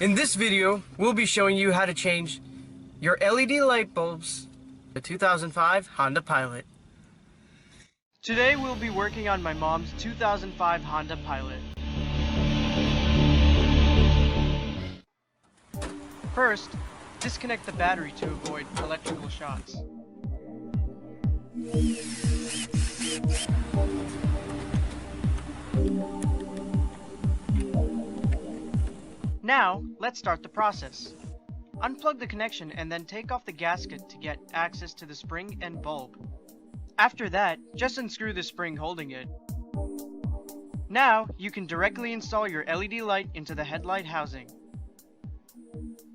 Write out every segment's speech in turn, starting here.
In this video, we'll be showing you how to change your LED light bulbs the 2005 Honda Pilot. Today we'll be working on my mom's 2005 Honda Pilot. First, disconnect the battery to avoid electrical shocks. Now, let's start the process. Unplug the connection and then take off the gasket to get access to the spring and bulb. After that, just unscrew the spring holding it. Now, you can directly install your LED light into the headlight housing.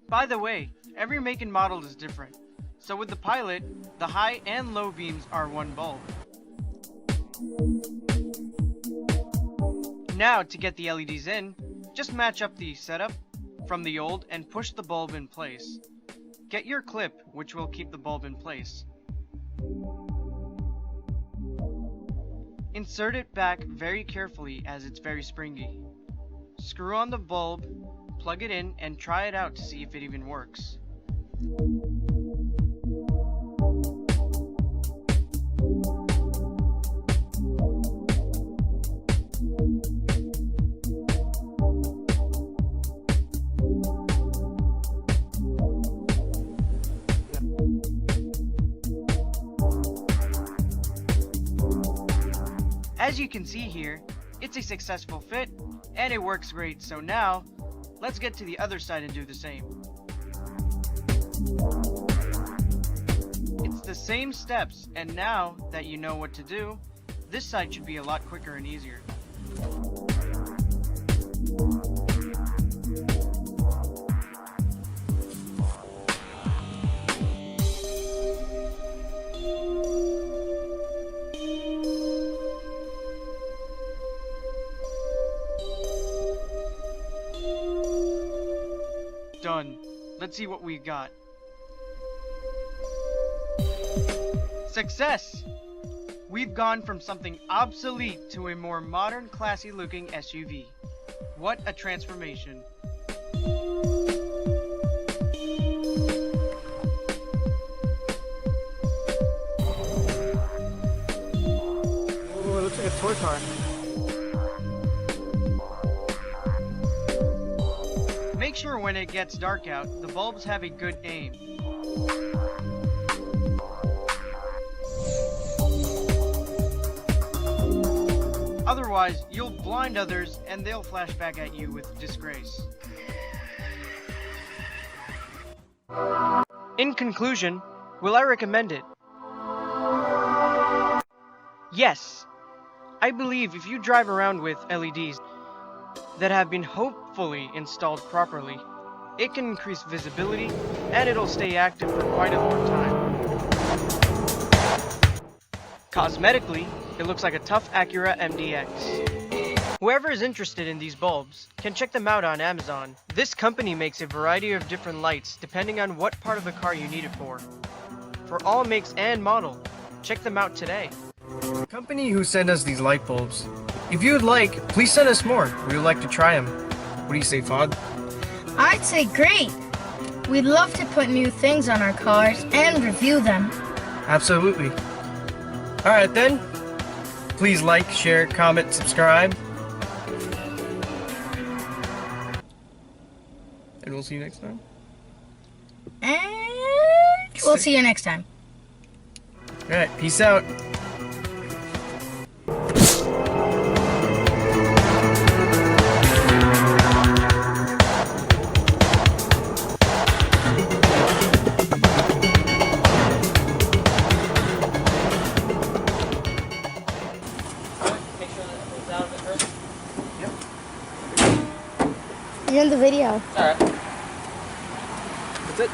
By the way, every make and model is different. So with the Pilot, the high and low beams are one bulb. Now, to get the LEDs in, just match up the setup from the old and push the bulb in place. Get your clip, which will keep the bulb in place. Insert it back very carefully as it's very springy. Screw on the bulb, plug it in, and try it out to see if it even works. As you can see here, it's a successful fit and it works great. So now, let's get to the other side and do the same. It's the same steps, and now that you know what to do, this side should be a lot quicker and easier. Done. Let's see what we got. Success! We've gone from something obsolete to a more modern, classy looking SUV. What a transformation. Oh, it looks like a toy car. Make sure when it gets dark out, the bulbs have a good aim. Otherwise, you'll blind others and they'll flash back at you with disgrace. In conclusion, will I recommend it? Yes. I believe if you drive around with LEDs that have been hopefully installed properly, it can increase visibility and it'll stay active for quite a long time. Cosmetically, it looks like a tough Acura MDX. Whoever is interested in these bulbs can check them out on Amazon. This company makes a variety of different lights depending on what part of the car you need it for. For all makes and model, check them out today. The company who sent us these light bulbs, if you would like, please send us more. We would like to try them. What do you say, Fod? I'd say great. We'd love to put new things on our cars and review them. Absolutely. Alright then, please like, share, comment, subscribe. And we'll see you next time. And we'll see you next time. Alright, peace out. You're in the video. Alright. That's it.